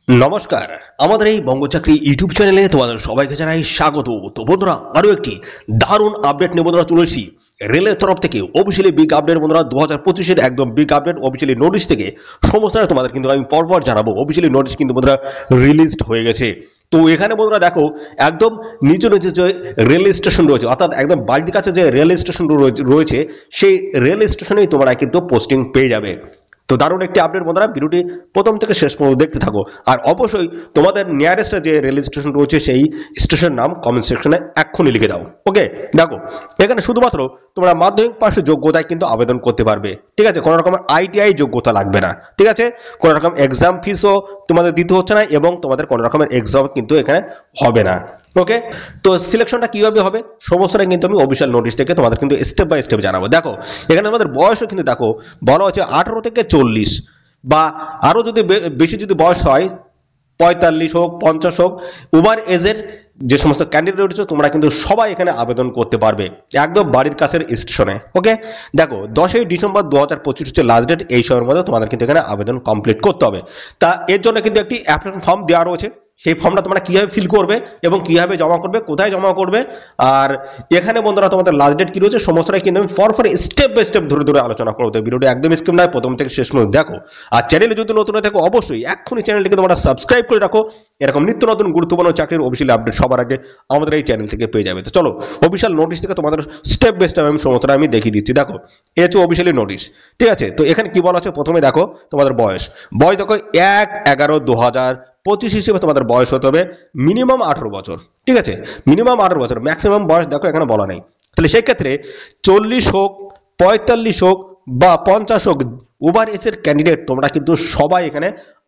নমস্কার, আমাদের এই বঙ্গ চাকরি ইউটিউব চ্যানেলে তোমাদের সবাইকে জানাই স্বাগত। তো বন্ধুরা, আরো একটি দারুণ আপডেট নিয়ে বন্ধুরা চলে এসেছি রেলের তরফ থেকে। অফিসিয়ালি বিগ আপডেট বন্ধুরা, 2025-এর একদম বিগ আপডেট অফিসিয়ালি নোটিশ থেকে সমস্ত তোমাদের কিন্তু আমি পরপর জানাবো। অফিসিয়ালি নোটিশ কিন্তু বন্ধুরা রিলিজড হয়ে গেছে। তো এখানে বন্ধুরা দেখো, একদম নিচে নিচে যে রেল স্টেশন রয়েছে, অর্থাৎ একদম বাড়ির কাছে যে রেল স্টেশন রয়েছে, সেই রেল স্টেশনেই তোমরা কিন্তু পোস্টিং পেয়ে যাবে। তো দারুণ একটি আপডেট বন্ধুরা, ভিডিওটি প্রথম থেকে শেষ পর্যন্ত দেখতে থাকো। আর অবশ্যই তোমাদের নিয়ারেস্ট যে রেল স্টেশন রয়েছে সেই স্টেশনের নাম কমেন্ট সেকশনে এক্ষুনি লিখে দাও। ওকে, দেখো এখানে শুধুমাত্র তোমরা মাধ্যমিক পাশের যোগ্যতায় কিন্তু আবেদন করতে পারবে। ঠিক আছে, কোনো রকম আইটিআই যোগ্যতা লাগবে না। ঠিক আছে, কোনো রকম এক্সাম ফিসও তোমাদের দিতে হচ্ছে না এবং তোমাদের কোনো রকমের এক্সাম কিন্তু এখানে হবে না। ওকে, তো সিলেকশনটা কিভাবে হবে সমস্তটা কিন্তু আমি অফিসিয়াল নোটিশ থেকে তোমাদের কিন্তু স্টেপ বাই স্টেপ জানাবো। দেখো এখানে আমাদের বয়সও কিন্তু দেখো বলা হচ্ছে 18 থেকে 40, বা আরো যদি বেশি যদি বয়স হয় 45 হোক 50 হোক, ওভার এজের যে সমস্ত ক্যান্ডিডেট রয়েছে তোমরা কিন্তু সবাই এখানে আবেদন করতে পারবে একদম বাড়ির কাছের স্টেশনে। ওকে, দেখো 10ই ডিসেম্বর 2025 হচ্ছে লাস্ট ডেট। এই সময়ের মধ্যে তোমাদের কিন্তু এখানে আবেদন কমপ্লিট করতে হবে। তা এর জন্য কিন্তু একটি অ্যাপ্লিকেশন ফর্ম দেওয়া রয়েছে। সেই ফর্মটা তোমরা কিভাবে ফিল করবে এবং কিভাবে জমা করবে, কোথায় জমা করবে, আর এখানে বন্ধুরা তোমাদের লাস্ট ডেট কি রয়েছে সমস্তটাই কিন্তু আমি ফর স্টেপ বাই স্টেপ ধরে ধরে আলোচনা করবো। তো ভিডিওটি একদম স্কিপ নয়, প্রথম থেকে শেষ পর্যন্ত দেখো। আর চ্যানেলে যদি নতুন হয়ে থাকো অবশ্যই এক্ষুনি চ্যানেলটিকে তোমরা সাবস্ক্রাইব করে রাখো। এরকম নিত্য নতুন গুরুত্বপূর্ণ চাকরির অফিসিয়াল আপডেট সবার আগে আমাদের এই চ্যানেল থেকে পেয়ে যাবে। তো চলো অফিসিয়াল নোটিশ থেকে তোমাদের স্টেপ বাই স্টেপ আমি সমস্তটা আমি দেখিয়ে দিচ্ছি। দেখো এই হচ্ছে অফিসিয়ালি নোটিশ। ঠিক আছে, তো এখানে কি বলা আছে, প্রথমে দেখো তোমাদের বয়স দেখো 1/11/2025 হিসেবে তোমাদের বয়স হতে হবে মিনিমাম 18 বছর। ঠিক আছে, মিনিমাম 18 বছর। ম্যাক্সিমাম বয়স দেখো এখানে বলা নেই। তাহলে সেই ক্ষেত্রে 40 হোক 45 হোক বা 50 হোক, ওভার এজের ক্যান্ডিডেট তোমরা কিন্তু সবাই এখানে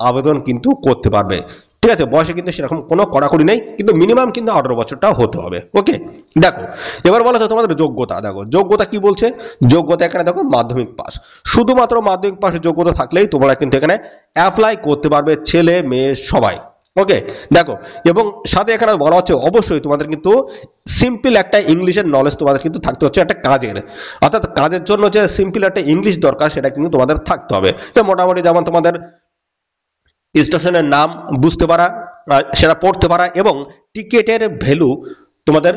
আবেদন কিন্তু করতে পারবে। ঠিক আছে, বয়সে কিন্তু সেরকম কোনো কড়াকড়ি নেই, কিন্তু মিনিমাম কিন্তু 18 বছরটা হতে হবে। ওকে, দেখো এবার বলা হচ্ছে তোমাদের যোগ্যতা। দেখো যোগ্যতা কি বলছে, যোগ্যতা এখানে দেখো মাধ্যমিক পাস। শুধুমাত্র মাধ্যমিক পাশের যোগ্যতা থাকলেই তোমরা কিন্তু এখানে অ্যাপ্লাই করতে পারবে, ছেলে মেয়ে সবাই। ওকে, দেখো এবং সাথে এখানে বলা হচ্ছে অবশ্যই তোমাদের কিন্তু সিম্পল একটা ইংলিশের নলেজ তোমাদের কিন্তু থাকতে হচ্ছে একটা কাজের, অর্থাৎ কাজের জন্য যে সিম্পল একটা ইংলিশ দরকার সেটা কিন্তু তোমাদের থাকতে হবে। তো মোটামুটি যেমন তোমাদের স্টেশনের নাম বুঝতে পারা, সেটা পড়তে পারা এবং টিকিটের ভ্যালু তোমাদের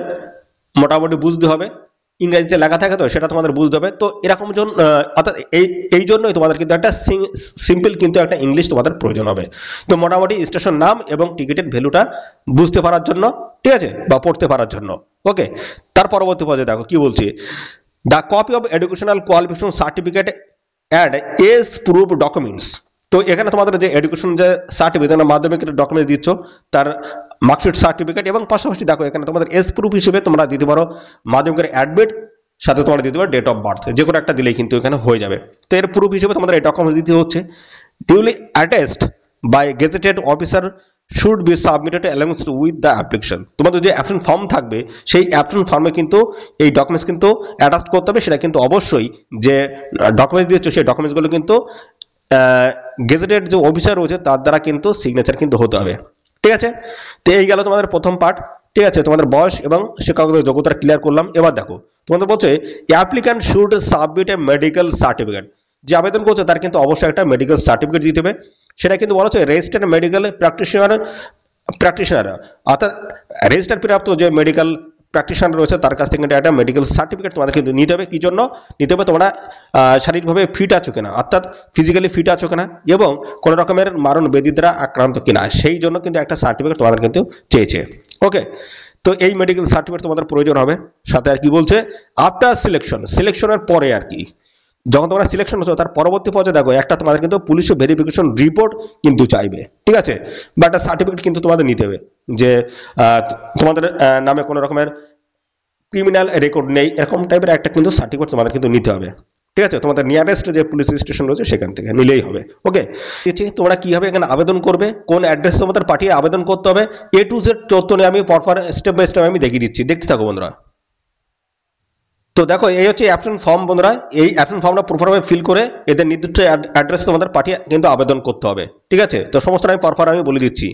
মোটামুটি বুঝতে হবে। ইংরেজিতে লেখা থাকে তো সেটা তোমাদের বুঝতে হবে। তো এরকম অর্থাৎ এই জন্যই তোমাদের কিন্তু একটা সিম্পল কিন্তু একটা ইংলিশ তোমাদের প্রয়োজন হবে। তো মোটামুটি স্টেশন নাম এবং টিকিটের ভ্যালুটা বুঝতে পারার জন্য, ঠিক আছে, বা পড়তে পারার জন্য। ওকে, তার পরবর্তী পর্যায়ে দেখো কি বলছি, the copy of educational qualification certificate and age proof documents. তো এখানে তোমাদের যে এডুকেশন যে সার্টিফিকেট মাধ্যমিকের ডকুমেন্ট দিচ্ছ তার মার্কশিট সার্টিফিকেট, এবং পাশাপাশি দেখো এখানে তোমাদের এজ প্রুফ হিসেবে তোমরা দিতে পারো মাধ্যমিকের অ্যাডমিট, সাথে তোমরা দিতে পারো ডেট অফ বার্থ, যে কোনো একটা দিলেই কিন্তু এখানে হয়ে যাবে। তো এর প্রুফ হিসেবে তোমাদের এই ডকুমেন্টস দিতে হচ্ছে। Duly attest by gazetted officer should be submitted along with the application. তোমাদের যে অ্যাপ্লিকেশন ফর্ম থাকবে সেই অ্যাপ্লিকেশন ফর্মে কিন্তু এই ডকুমেন্টস কিন্তু অ্যাটাচ করতে হবে। সেটা কিন্তু অবশ্যই যে ডকুমেন্টস দিয়েছো সেই ডকুমেন্টসগুলো কিন্তু গেজেটেড যে অফিসার রয়েছে তার দ্বারা কিন্তু সিগনেচার কিন্তু হতে হবে। ঠিক আছে, তো এই গেল তোমাদের প্রথম পার্ট। ঠিক আছে, তোমাদের বয়স এবং শিক্ষাগত যোগ্যতা ক্লিয়ার করলাম। এবার দেখো তোমাদের বলছে applicant should submit A medical certificate. যে আবেদন করছে তার কিন্তু অবশ্যই একটা মেডিকেল সার্টিফিকেট দিতে হবে। সেটা কিন্তু বলা হচ্ছে রেজিস্টার্ড মেডিকেল প্র্যাকটিশনার, অর্থাৎ রেজিস্টার প্রাপ্ত যে মেডিকেল প্র্যাকটিশনার রয়েছে তার কাছ থেকে একটা মেডিকেল সার্টিফিকেট তোমাদের কিন্তু নিতে হবে। কি জন্য নিতে হবে, তোমরা শারীরিকভাবে ফিট আছো কিনা, অর্থাৎ ফিজিক্যালি ফিট আছো কিনা এবং কোনো রকমের মারণ ব্যাধি দ্বারা আক্রান্ত কিনা, সেই জন্য কিন্তু একটা সার্টিফিকেট তোমাদের কিন্তু চেয়েছে। ওকে, তো এই মেডিকেল সার্টিফিকেট তোমাদের প্রয়োজন হবে। সাথে আর কি বলছে, আফটার সিলেকশনের পরে আর কি, যখন তোমরা সিলেকশন হচ্ছ তার পরবর্তী পর্যায়ে দেখো একটা তোমাদের কিন্তু পুলিশ ভেরিফিকেশন রিপোর্ট কিন্তু চাইবে। ঠিক আছে, বা একটা সার্টিফিকেট কিন্তু তোমাদের নিতে হবে যে তোমাদের নামে কোনো রকমের ক্রিমিনাল রেকর্ড নেই, এরকম টাইপের একটা কিন্তু সার্টিফিকেট তোমাদের কিন্তু নিতে হবে। ঠিক আছে, তোমাদের নিয়ারেস্ট যে পুলিশ স্টেশন রয়েছে সেখান থেকে নিলেই হবে। ওকে, তোমরা কিভাবে এখানে আবেদন করবে, কোন অ্যাড্রেস তোমাদের পাঠিয়ে আবেদন করতে হবে, A to Z তথ্য আমি পরপর স্টেপ বাই স্টেপ আমি দেখিয়ে দিচ্ছি, দেখতে থাকো বন্ধুরা। তো দেখো এই হচ্ছে অ্যাপ্লিকেশন ফর্ম বন্ধুরা। এই অ্যাপ্লিকেশন ফর্মটা প্রপারভাবে ফিল করে এদের নির্দিষ্ট অ্যাড্রেস তোমাদের পাঠিয়ে কিন্তু আবেদন করতে হবে। ঠিক আছে, তো সমস্ত আমি পরপর আমি বলে দিচ্ছি।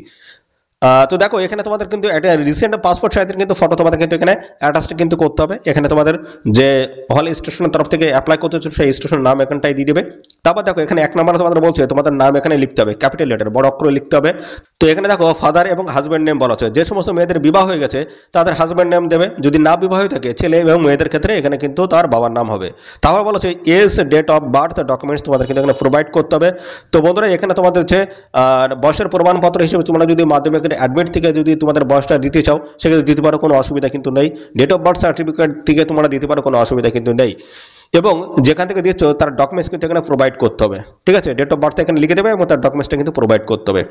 তো দেখো এখানে তোমাদের কিন্তু একটা রিসেন্ট পাসপোর্ট সাইজের কিন্তু ফটো তোমাদের কিন্তু এখানে অ্যাটাচড কিন্তু করতে হবে। এখানে তোমাদের যে হল স্টেশনের তরফ থেকে অ্যাপ্লাই করতে হচ্ছে সেই স্টেশনের নাম এখানটাই দিয়ে দেবে। তারপর দেখো এখানে 1 নম্বরে তোমাদের বলছে তোমাদের নাম এখানে লিখতে হবে, ক্যাপিটাল লেটার বড় অক্ষরে লিখতে হবে। তো এখানে দেখো ফাদার এবং হাজব্যান্ড নেম বলা হচ্ছে, যে সমস্ত মেয়েদের বিবাহ হয়ে গেছে তাদের হাজব্যান্ড নেম দেবে, যদি না বিবাহ হয়ে থাকে ছেলে এবং মেয়েদের ক্ষেত্রে এখানে কিন্তু তার বাবার নাম হবে। তারপর বলা হচ্ছে age date of birth documents তোমাদের কিন্তু এখানে প্রোভাইড করতে হবে। তো বন্ধুরা এখানে তোমাদের হচ্ছে বয়সের প্রমাণপত্র হিসেবে তোমরা যদি মাধ্যমিকের অ্যাডমিট থেকে যদি তোমাদের বয়সটা দিতে চাও সেক্ষেত্রে দিতে পারো, কোনো অসুবিধা কিন্তু নেই। ডেট অফ বার্থ সার্টিফিকেট থেকে তোমরা দিতে পারো, কোনো অসুবিধা কিন্তু নেই। এবং যেখান থেকে দিচ্ছ তার ডকুমেন্টস কিন্তু এখানে প্রোভাইড করতে হবে, ঠিক আছে। ডেট অফ বার্থ এখানে লিখে দেবে এবং তার ডকুমেন্টসটা কিন্তু প্রোভাইড করতে হবে।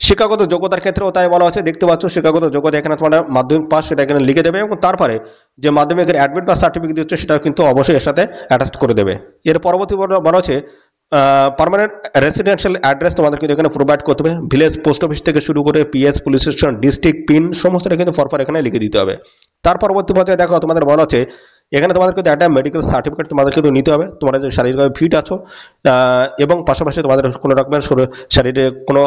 শিক্ষাগত যোগ্যতার ক্ষেত্রেও তাই বলা হচ্ছে, দেখতে পাচ্ছ শিক্ষাগত যোগ্যতা এখানে তোমার মাধ্যমিক পাস সেটা এখানে লিখে দেবে এবং তারপরে যে মাধ্যমিকের অ্যাডমিট বা সার্টিফিকেট দিচ্ছে সেটাও কিন্তু অবশ্যই এর সাথে অ্যাটাচ করে দেবে। এর পরবর্তী বলা হচ্ছে পার্মানেন্ট রেসিডেন্সিয়াল অ্যাড্রেস তোমাদের কিন্তু এখানে প্রোভাইড করতে হবে। ভিলেজ পোস্ট অফিস থেকে শুরু করে PS, police station, district pin সমস্তটা কিন্তু পরপর এখানে লিখে দিতে হবে। তার পরবর্তী পর্যায়ে দেখো তোমাদের বলা হচ্ছে এখানে তোমাদের কিন্তু একটা মেডিকেল সার্টিফিকেট তোমাদের কিন্তু নিতে হবে, তোমরা যে শারীরিকভাবে ফিট আছো এবং পাশাপাশি তোমাদের কোনো রকমের শরীরে কোনো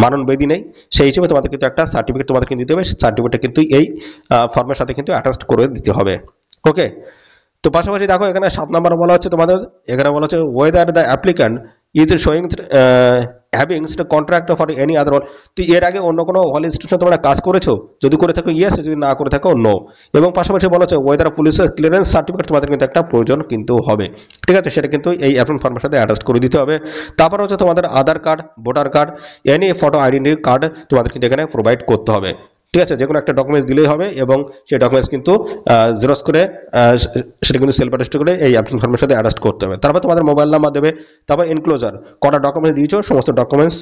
মানন ব্যাধি নেই, সেই হিসেবে তোমাদের কিন্তু একটা সার্টিফিকেট তোমাদের কিন্তু দিতে হবে। সার্টিফিকেটটা কিন্তু এই ফর্মের সাথে কিন্তু অ্যাটাচ করে দিতে হবে। ওকে, তো পাশাপাশি দেখো এখানে 7 নম্বর বলা হচ্ছে তোমাদের, এখানে বলা হচ্ছে whether the applicant is showing having contract for any other হল। তো এর আগে অন্য কোনো হল স্টেশনে তোমরা কাজ করেছো, যদি করে থাকো ইয়েস, যদি না করে থাকো নো। এবং পাশাপাশি বলা হচ্ছে ওয়েদার পুলিশের ক্লিয়ারেন্স সার্টিফিকেট তোমাদের কিন্তু একটা প্রয়োজন কিন্তু হবে, ঠিক আছে। সেটা কিন্তু এই অ্যাপ্লিকেশন ফর্মের সাথে অ্যাটাচ করে দিতে হবে। তারপর হচ্ছে তোমাদের Aadhaar card, voter card, any photo identity card তোমাদের কিন্তু এখানে প্রোভাইড করতে হবে, ঠিক আছে। যে কোনো একটা ডকুমেন্টস দিলেই হবে এবং সেই ডকুমেন্টস কিন্তু জেরক্স করে সেটা কিন্তু সেলফ অ্যাটাস্ট করে এই অ্যাপ্লিকেশন ফর্মের সাথে অ্যাটাচ করতে হবে। তারপর তোমাদের মোবাইল নাম্বার দেবে, তারপর এনক্লোজার কটা ডকুমেন্টস দিয়েছো সমস্ত ডকুমেন্টস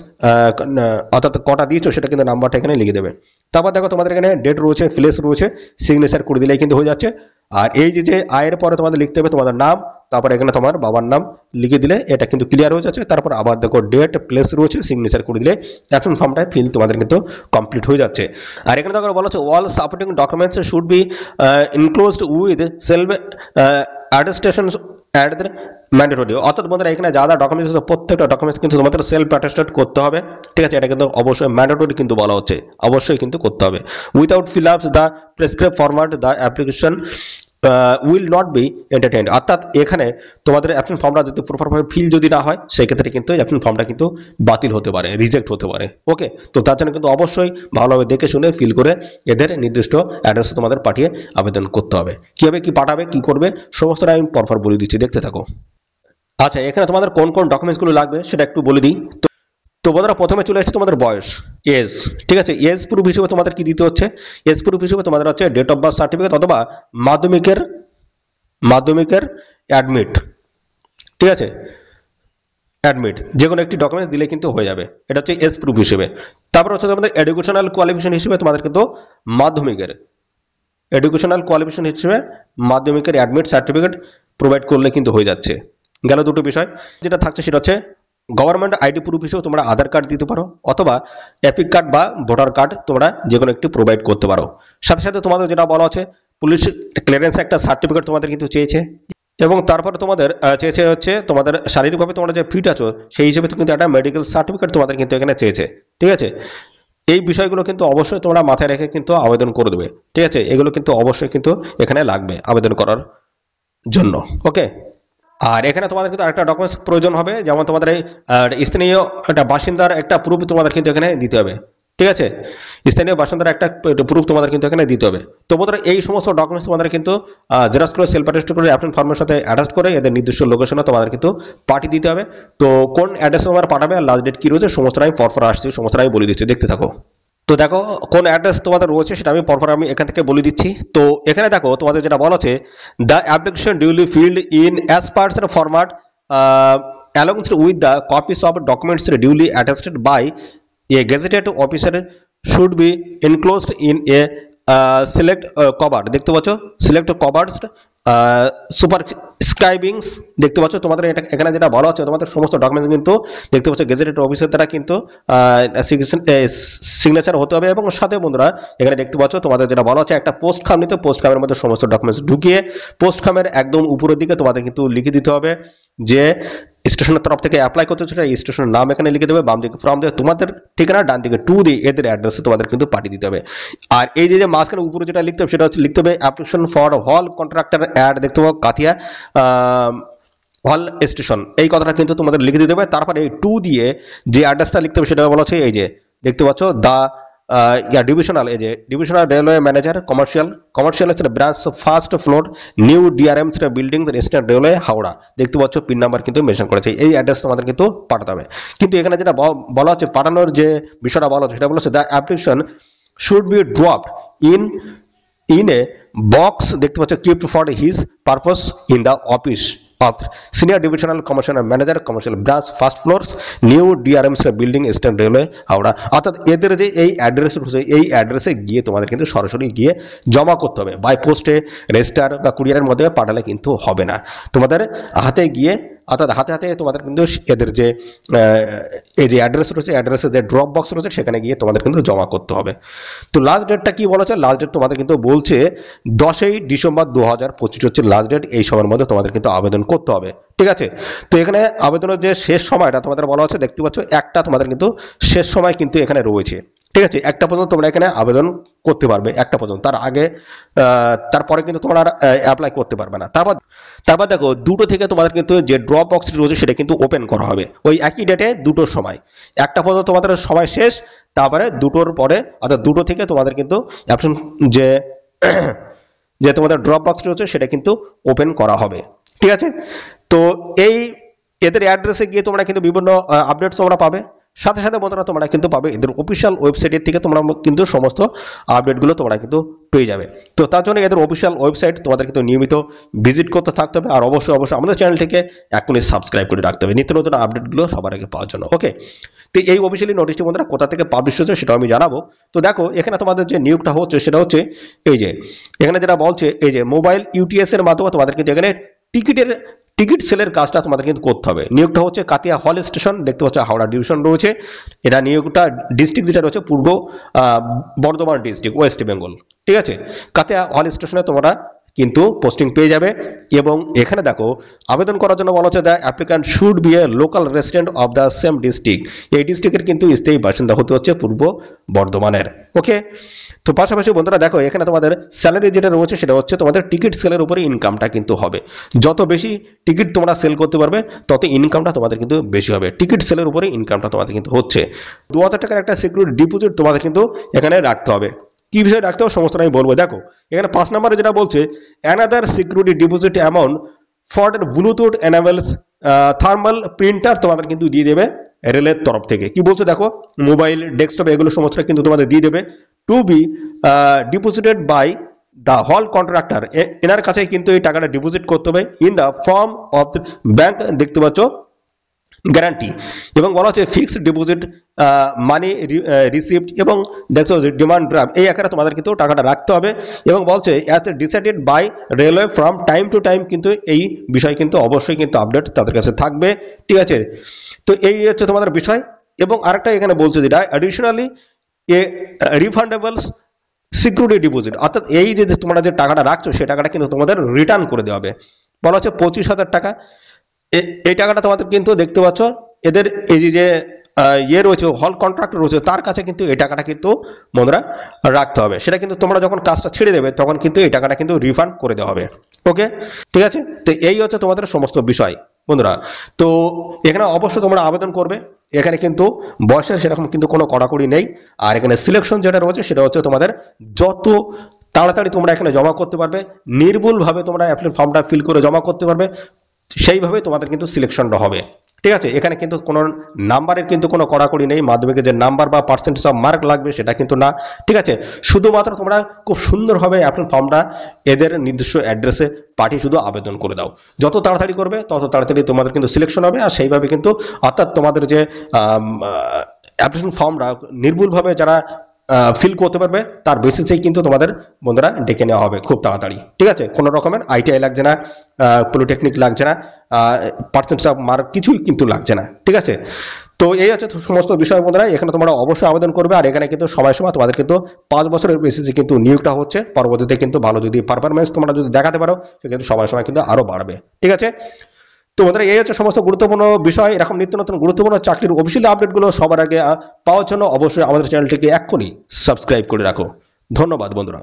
অর্থাৎ কটা দিয়েছো সেটা কিন্তু নাম্বারটা এখানে লিখে দেবে। তারপর দেখো তোমাদের এখানে ডেট রয়েছে, প্লেস রয়েছে, সিগনেচার করে দিলেই কিন্তু হয়ে যাচ্ছে। আর এই যে আয়ের পরে তোমাদের লিখতে হবে তোমাদের নাম, তারপর এখানে তোমার বাবার নাম লিখে দিলে এটা কিন্তু ক্লিয়ার হয়ে যাচ্ছে। তারপর আবার দেখো ডেট, প্লেস রয়েছে, সিগনেচার করে দিলে অ্যাপ্লিকেশন ফর্মটা ফিল তোমাদের কিন্তু কমপ্লিট হয়ে যাচ্ছে। আর এখানে দেখো বলা হচ্ছে all supporting documents should be enclosed with self attestation at the mandatory. অর্থাৎ বন্ধুরা এখানে যা যা ডকুমেন্টস প্রত্যেকটা ডকুমেন্টস কিন্তু তোমাদের সেলফ অ্যাটেস্টেড করতে হবে, ঠিক আছে। এটা কিন্তু অবশ্যই ম্যান্ডেটরি কিন্তু বলা হচ্ছে, অবশ্যই কিন্তু করতে হবে। Without fill ups the prescribe format the application will not be entertained. অর্থাৎ এখানে তোমাদের অ্যাপ্লিকেশন ফর্মটা যদি প্রপারভাবে ফিল যদি না হয় সেক্ষেত্রে কিন্তু অ্যাপ্লিকেশন ফর্মটা কিন্তু বাতিল হতে পারে, রিজেক্ট হতে পারে। ওকে, তো তার জন্য কিন্তু অবশ্যই ভালোভাবে দেখে শুনে ফিল করে এদের নির্দিষ্ট অ্যাড্রেসে তোমাদের পাঠিয়ে আবেদন করতে হবে। কীভাবে কি পাঠাবে, কি করবে সমস্তটা আমি পরপর বলে দিচ্ছি, দেখতে থাকো। আচ্ছা, এখানে তোমাদের কোন কোন ডকুমেন্টসগুলো লাগবে সেটা একটু বলে দিই। তো বন্ধুরা প্রথমে চলে আসছে তোমাদের বয়স, এজ, ঠিক আছে। এজ প্রুফ হিসেবে তোমাদের কি দিতে হচ্ছে, এজ প্রুফ হিসেবে তোমাদের হচ্ছে ডেট অফ বার্থ সার্টিফিকেট অথবা মাধ্যমিকের অ্যাডমিট, ঠিক আছে, অ্যাডমিট যে কোনো একটি ডকুমেন্টস দিলে কিন্তু হয়ে যাবে, এটা হচ্ছে এজ প্রুফ হিসেবে। তারপর হচ্ছে তোমাদের এডুকেশনাল কোয়ালিফিকেশন হিসেবে তোমাদের কিন্তু মাধ্যমিকের অ্যাডমিট সার্টিফিকেট প্রোভাইড করলে কিন্তু হয়ে যাচ্ছে। গেল দুটো বিষয়। যেটা থাকছে সেটা হচ্ছে গভর্নমেন্ট আইডি প্রুফ হিসেবে তোমরা আধার কার্ড দিতে পারো অথবা এপিক কার্ড বা ভোটার কার্ড তোমরা যে কোনো একটি প্রোভাইড করতে পারো। সাথে সাথে তোমাদের যেটা বলা আছে পুলিশ ক্লিয়ারেন্স একটা সার্টিফিকেট তোমাদের কিন্তু চেয়েছে এবং তারপরে তোমাদের চেয়েছে হচ্ছে তোমাদের শারীরিকভাবে তোমরা যে ফিট আছো সেই হিসেবে কিন্তু একটা মেডিকেল সার্টিফিকেট তোমাদের কিন্তু এখানে চেয়েছে, ঠিক আছে। এই বিষয়গুলো কিন্তু অবশ্যই তোমরা মাথায় রেখে কিন্তু আবেদন করে দেবে, ঠিক আছে। এগুলো কিন্তু অবশ্যই কিন্তু এখানে লাগবে আবেদন করার জন্য। ওকে, আর এখানে তোমাদের কিন্তু আরেকটা ডকুমেন্টস প্রয়োজন হবে, যেমন তোমাদের এই স্থানীয় একটা বাসিন্দার একটা প্রুফ তোমাদের কিন্তু এখানে দিতে হবে, ঠিক আছে। স্থানীয় বাসিন্দার একটা প্রুফ তোমাদের কিন্তু এখানে দিতে হবে। তো বন্ধুরা এই সমস্ত ডকুমেন্টস তোমাদের কিন্তু জেরক্স করে সেলফ অ্যাটেস্ট করে অ্যাপ্লিকেশন ফর্মের সাথে অ্যাটাচ করে এদের নির্দিষ্ট লোকেশনে তোমাদের কিন্তু পাঠিয়ে দিতে হবে। তো কোন অ্যাড্রেসে তোমার পাঠাবে আর লাস্ট ডেট কি রয়েছে সমস্তটা আমি পরপর আসছি, সমস্তটা আমি বলে দিচ্ছি, দেখতে থাকো। তো দেখো কোন অ্যাড্রেস তোমাদের রয়েছে সেটা আমি পরপর আমি এখান থেকে বলে দিচ্ছি। তো এখানে দেখো তোমাদের যেটা বলা আছে the application duly field in as per format along with the copies of documents duly attested by a gazetted officer should be enclosed in a select cupboard। দেখতে পাচ্ছ সিলেক্ট কভার্স সুপারস্ক্রাইবিংস, দেখতে পাচ্ছ তোমাদের এটা এখানে যেটা বলা হচ্ছে তোমাদের সমস্ত ডকুমেন্টস কিন্তু দেখতে পাচ্ছ গেজেটেড অফিসের দ্বারা কিন্তু সিগনেচার হতে হবে এবং সাথে বন্ধুরা এখানে দেখতে পাচ্ছ তোমাদের যেটা বলা হচ্ছে একটা পোস্ট খাম নিতে, পোস্ট খামের মধ্যে সমস্ত ডকুমেন্টস ঢুকিয়ে পোস্ট খামের একদম উপরের দিকে তোমাদের কিন্তু লিখে দিতে হবে যে স্টেশনের তরফ থেকে অ্যাপ্লাই করতে হচ্ছে, স্টেশনের নাম এখানে লিখে দেবে, বাম দিকে ফ্রম দিয়ে তোমাদের ঠিকানা, ডান দিকে টু দিয়ে এদের অ্যাড্রেসে তোমাদের কিন্তু পাঠিয়ে দিতে হবে। আর এই যে মাঝখানে উপরে যেটা লিখতে হবে সেটা হচ্ছে লিখতে হবে অ্যাপ্লিকেশন ফর হল কন্ট্রাক্টর অ্যাড, দেখতে পাবো কাতিয়া হল স্টেশন, এই কথাটা কিন্তু তোমাদের লিখে দিতে হবে। তারপরে এই টু দিয়ে যে অ্যাড্রেসটা লিখতে হবে সেটা বলা হচ্ছে এই যে দেখতে পাচ্ছ দা ডিভিশনাল, এই যে ডিভিশনাল রেলওয়ে ম্যানেজার কমার্শিয়াল হচ্ছে branch first floor new DRM building eastern railway Howrah, দেখতে পাচ্ছ পিন নাম্বার কিন্তু মেনশন করেছে, এই অ্যাড্রেস তোমাদের কিন্তু পাঠাতে হবে। কিন্তু এখানে যেটা বলা হচ্ছে পাঠানোর যে বিষয়টা বলা হচ্ছে সেটা বলা হচ্ছে the application should be dropped in a box, দেখতে পাচ্ছ kept for his purpose in the office of senior divisional commercial manager commercial branch first floor new DRM building eastern railway Howrah. অর্থাৎ এদের যে এই অ্যাড্রেস রয়েছে এই অ্যাড্রেসে গিয়ে তোমাদের কিন্তু সরাসরি গিয়ে জমা করতে হবে, বাই পোস্টে রেজিস্টার বা কুরিয়ারের মধ্যে পাঠালে কিন্তু হবে না, তোমাদের হাতে গিয়ে অর্থাৎ হাতে হাতে তোমাদের কিন্তু এদের যে এই যে অ্যাড্রেস রয়েছে অ্যাড্রেসে যে ড্রপ বক্স রয়েছে সেখানে গিয়ে তোমাদের কিন্তু জমা করতে হবে। তো লাস্ট ডেটটা কি বলা হচ্ছে, লাস্ট ডেট তোমাদের কিন্তু বলছে 10ই ডিসেম্বর 2025 হচ্ছে লাস্ট ডেট, এই সময়ের মধ্যে তোমাদের কিন্তু আবেদন করতে হবে, ঠিক আছে। তো এখানে আবেদনের যে শেষ সময়টা তোমাদের বলা হচ্ছে দেখতে পাচ্ছ একটা তোমাদের কিন্তু শেষ সময় কিন্তু এখানে রয়েছে, ঠিক আছে, একটা পর্যন্ত তোমরা এখানে আবেদন করতে পারবে, একটা পর্যন্ত, তার আগে তারপরে কিন্তু তোমরা অ্যাপ্লাই করতে পারবে না। তারপর দেখো দুটো থেকে তোমাদের কিন্তু যে ড্রপ বক্সটি রয়েছে সেটা কিন্তু ওপেন করা হবে ওই একই ডেটে দুটোর সময়, একটা পর্যন্ত তোমাদের সময় শেষ, তারপরে দুটোর পরে অর্থাৎ দুটো থেকে তোমাদের কিন্তু অপশন যে যে তোমাদের ড্রপ বক্সটি রয়েছে সেটা কিন্তু ওপেন করা হবে, ঠিক আছে। তো এই এদের অ্যাড্রেসে গিয়ে তোমরা কিন্তু বিভিন্ন আপডেটস তোমরা পাবে, সাথে সাথে বন্ধুরা তোমরা কিন্তু পাবে এদের অফিসিয়াল ওয়েবসাইটের থেকে তোমরা কিন্তু সমস্ত আপডেটগুলো তোমরা কিন্তু পেয়ে যাবে। তো তার জন্য এদের অফিসিয়াল ওয়েবসাইট তোমাদের কিন্তু নিয়মিত ভিজিট করতে থাকতে হবে, আর অবশ্যই আমাদের চ্যানেলটিকে এখনই সাবস্ক্রাইব করে রাখতে হবে নিত্য নতুন আপডেটগুলো সবার আগে পাওয়ার জন্য, ওকে। তো এই অফিসিয়ালি নোটিশটি বন্ধুরা কোথা থেকে পাবলিশ হচ্ছে সেটা আমি জানাবো। তো দেখো এখানে তোমাদের যে নিয়োগটা হচ্ছে সেটা হচ্ছে এই যে এখানে যেটা বলছে এই যে মোবাইল ইউটিএস এর মাধ্যমে তোমাদের কিন্তু এখানে টিকিট সেলের কাজটা তোমাদের কিন্তু করতে হবে। নিয়োগটা হচ্ছে কাতিয়া হল স্টেশন, দেখতে পাচ্ছ হাওড়া ডিভিশন রয়েছে, এটা নিয়োগটা ডিস্ট্রিক্ট যেটা রয়েছে পূর্ব বর্ধমান ডিস্ট্রিক্ট ওয়েস্ট বেঙ্গল, ঠিক আছে। কাতিয়া হল স্টেশনে তোমরা কিন্তু পোস্টিং পেয়ে যাবে। এবং এখানে দেখো আবেদন করার জন্য বলা হচ্ছে the applicant should B A local resident of the same district, এই ডিস্ট্রিক্টের কিন্তু স্থায়ী বাসিন্দা হতে হচ্ছে পূর্ব বর্ধমানের, ওকে। তো পাশাপাশি বন্ধুরা দেখো এখানে তোমাদের স্যালারি যেটা রয়েছে সেটা হচ্ছে তোমাদের টিকিট সেলের উপরে ইনকামটা কিন্তু হবে, যত বেশি টিকিট তোমরা সেল করতে পারবে তত ইনকামটা তোমাদের কিন্তু বেশি হবে, টিকিট সেলের উপরে ইনকামটা তোমাদের কিন্তু হচ্ছে। 2000 টাকার একটা সিকিউরিটি ডিপোজিট তোমাদের কিন্তু এখানে রাখতে হবে, কি বিষয় রাখতে হবে সমস্ত আমি বলবো। দেখো এখানে 5 নম্বরে যেটা বলছে another security deposit amount for Bluetooth এনাবেলস thermal printer তোমাদের কিন্তু দিয়ে দেবে রেলের তরফ থেকে। কি বলছে দেখো মোবাইল ডেস্কটপ এগুলো সমস্ত কিন্তু তোমাদের দিয়ে দেবে, to be deposited by the হল কন্ট্রাক্টর, এনার কাছে কিন্তু এই টাকাটা ডিপোজিট করতে হবে in the form of bank, দেখতে পাচ্ছ গ্যারান্টি, এবং বলা হচ্ছে ফিক্সড ডিপোজিট মানি রিসিপ্ট এবং দেখছো ডিমান্ড ড্রাফট এই আকারে তোমাদের কিন্তু টাকাটা রাখতে হবে। এবং বলছে as decided by railway from time to time, কিন্তু এই বিষয় কিন্তু অবশ্যই কিন্তু আপডেট তাদের কাছে থাকবে, ঠিক আছে। তো এই হচ্ছে তোমাদের বিষয়। এবং আরেকটা এখানে বলছে যেটা অ্যাডিশনালি এ রিফান্ডেবল সিকিউরিটি ডিপোজিট, অর্থাৎ এই যে তোমরা যে টাকাটা রাখছো সেই টাকাটা কিন্তু তোমাদের রিটার্ন করে দেওয়া হবে, বলা হচ্ছে 25,000 টাকা। এই টাকাটা তোমাদের কিন্তু দেখতে পাচ্ছ এদের এই যে ইয়ে রয়েছে হল কন্ট্রাক্টর রয়েছে তার কাছে কিন্তু এই টাকাটা কিন্তু বন্ধুরা রাখতে হবে, সেটা কিন্তু তোমরা যখন কাজটা ছেড়ে দেবে তখন কিন্তু এই টাকাটা কিন্তু রিফান্ড করে দেওয়া হবে, ওকে, ঠিক আছে। তো এই হচ্ছে তোমাদের সমস্ত বিষয় বন্ধুরা। তো এখানে অবশ্যই তোমরা আবেদন করবে, এখানে কিন্তু বয়সের সেরকম কিন্তু কোনো কড়াকড়ি নেই। আর এখানে সিলেকশন যেটা রয়েছে সেটা হচ্ছে তোমাদের যত তাড়াতাড়ি তোমরা এখানে জমা করতে পারবে, নির্ভুলভাবে তোমরা অ্যাপ্লিকেশন ফর্মটা ফিল করে জমা করতে পারবে, সেইভাবে তোমাদের কিন্তু সিলেকশনটা হবে, ঠিক আছে। এখানে কিন্তু কোনো নাম্বারের কিন্তু কোনো কড়াকড়ি নেই, মাধ্যমিকের যে নাম্বার বা পার্সেন্টেজ অফ মার্ক লাগবে সেটা কিন্তু না, ঠিক আছে। শুধুমাত্র তোমরা খুব সুন্দরভাবে অ্যাপ্লিকেশন ফর্মটা এদের নির্দিষ্ট অ্যাড্রেসে পাঠিয়ে শুধু আবেদন করে দাও, যত তাড়াতাড়ি করবে তত তাড়াতাড়ি তোমাদের কিন্তু সিলেকশন হবে। আর সেইভাবে কিন্তু অর্থাৎ তোমাদের যে অ্যাপ্লিকেশন ফর্মটা নির্ভুলভাবে যারা ফিল করতে পারবে তার বেসিসেই কিন্তু তোমাদের বন্ধুরা ডেকে নেওয়া হবে খুব তাড়াতাড়ি, ঠিক আছে। কোনো রকমের আইটিআই লাগছে না, পলিটেকনিক লাগছে না, পার্সেন্টেজ অফ মার্ক কিছুই কিন্তু লাগছে না, ঠিক আছে। তো এই হচ্ছে সমস্ত বিষয় বন্ধুরা, এখানে তোমরা অবশ্যই আবেদন করবে। আর এখানে কিন্তু সময় তোমাদের কিন্তু 5 বছরের বেসিসে কিন্তু নিয়োগটা হচ্ছে, পরবর্তীতে কিন্তু ভালো যদি পারফরমেন্স তোমরা যদি দেখাতে পারো সেক্ষেত্রে সময় কিন্তু আরো বাড়বে, ঠিক আছে। তো বন্ধুরা এই হচ্ছে সমস্ত গুরুত্বপূর্ণ বিষয়। এরকম নিত্য নতুন গুরুত্বপূর্ণ চাকরির অফিসিয়াল আপডেটগুলো সবার আগে পাওয়ার জন্য অবশ্যই আমাদের চ্যানেলটিকে এক্ষুনি সাবস্ক্রাইব করে রাখো। ধন্যবাদ বন্ধুরা।